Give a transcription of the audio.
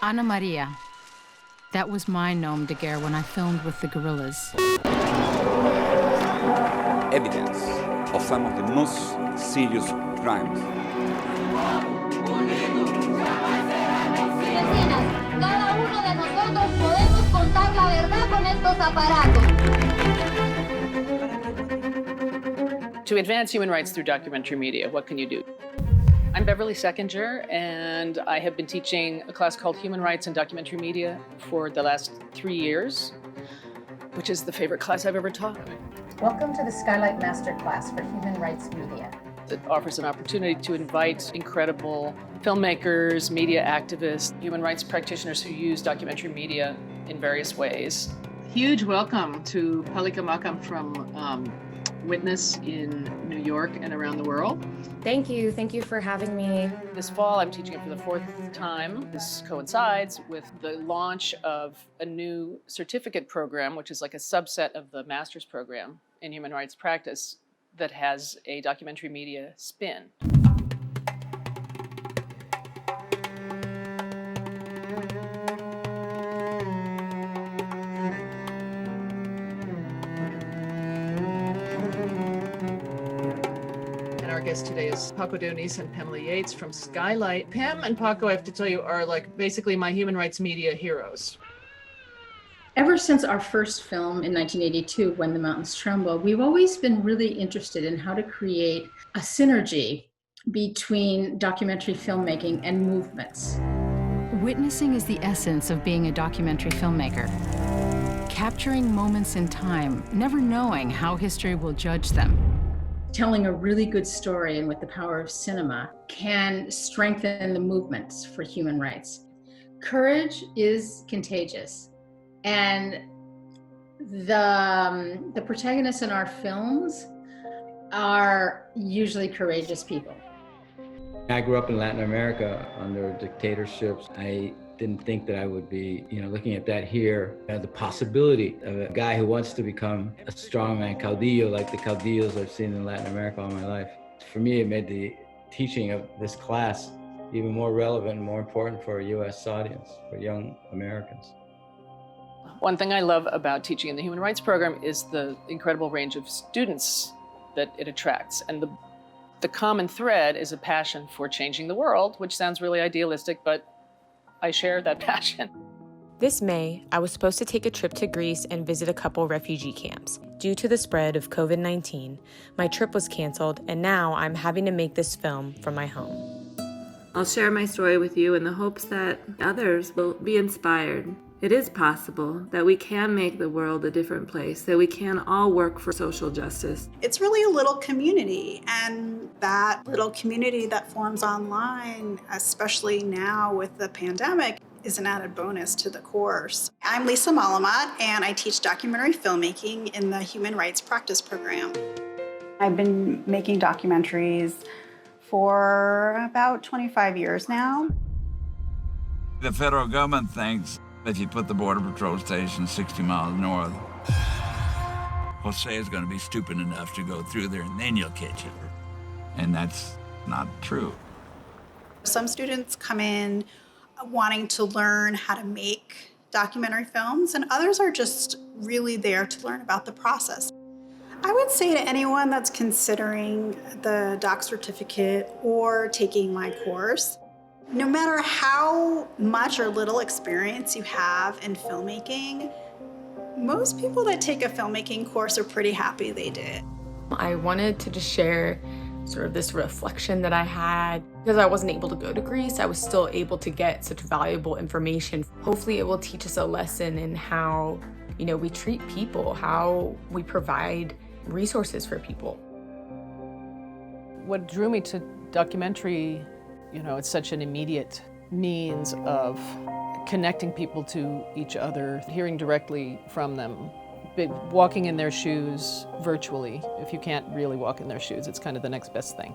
Ana Maria. That was my nom de guerre when I filmed with the gorillas. Evidence of some of the most serious crimes. Cada uno de nosotros podemos contar la verdad con estos aparatos. To advance human rights through documentary media, what can you do? I'm Beverly Seckinger, and I have been teaching a class called Human Rights and Documentary Media for the last 3 years, which is the favorite class I've ever taught. Welcome to the Skylight Masterclass for Human Rights Media. It offers an opportunity to invite incredible filmmakers, media activists, human rights practitioners who use documentary media in various ways. Huge welcome to Palika Makam from Witness in New York and around the world. Thank you for having me. This fall, I'm teaching it for the 4th time. This coincides with the launch of a new certificate program, which is like a subset of the master's program in human rights practice that has a documentary media spin. Our guest today is Paco Dionis and Pamela Yates from Skylight. Pam and Paco, I have to tell you, are like basically my human rights media heroes. Ever since our first film in 1982, When the Mountains Tremble, we've always been really interested in how to create a synergy between documentary filmmaking and movements. Witnessing is the essence of being a documentary filmmaker. Capturing moments in time, never knowing how history will judge them. Telling a really good story and with the power of cinema can strengthen the movements for human rights. Courage is contagious, and the protagonists in our films are usually courageous people. I grew up in Latin America under dictatorships. I didn't think that I would be, looking at that here, the possibility of a guy who wants to become a strongman caudillo like the caudillos I've seen in Latin America all my life. For me, it made the teaching of this class even more relevant and more important for a U.S. audience, for young Americans. One thing I love about teaching in the human rights program is the incredible range of students that it attracts. And the common thread is a passion for changing the world, which sounds really idealistic, but I share that passion. This May, I was supposed to take a trip to Greece and visit a couple refugee camps. Due to the spread of COVID-19, my trip was canceled, and now I'm having to make this film from my home. I'll share my story with you in the hopes that others will be inspired. It is possible that we can make the world a different place, that we can all work for social justice. It's really a little community, and that little community that forms online, especially now with the pandemic, is an added bonus to the course. I'm Lisa Malamat, and I teach documentary filmmaking in the Human Rights Practice Program. I've been making documentaries for about 25 years now. The federal government thinks if you put the Border Patrol station 60 miles north, Jose is going to be stupid enough to go through there and then you'll catch it. And that's not true. Some students come in wanting to learn how to make documentary films, and others are just really there to learn about the process. I would say to anyone that's considering the doc certificate or taking my course, no matter how much or little experience you have in filmmaking, most people that take a filmmaking course are pretty happy they did. I wanted to just share sort of this reflection that I had. Because I wasn't able to go to Greece, I was still able to get such valuable information. Hopefully it will teach us a lesson in how, we treat people, how we provide resources for people. What drew me to documentary, it's such an immediate means of connecting people to each other, hearing directly from them, walking in their shoes virtually. If you can't really walk in their shoes, it's kind of the next best thing.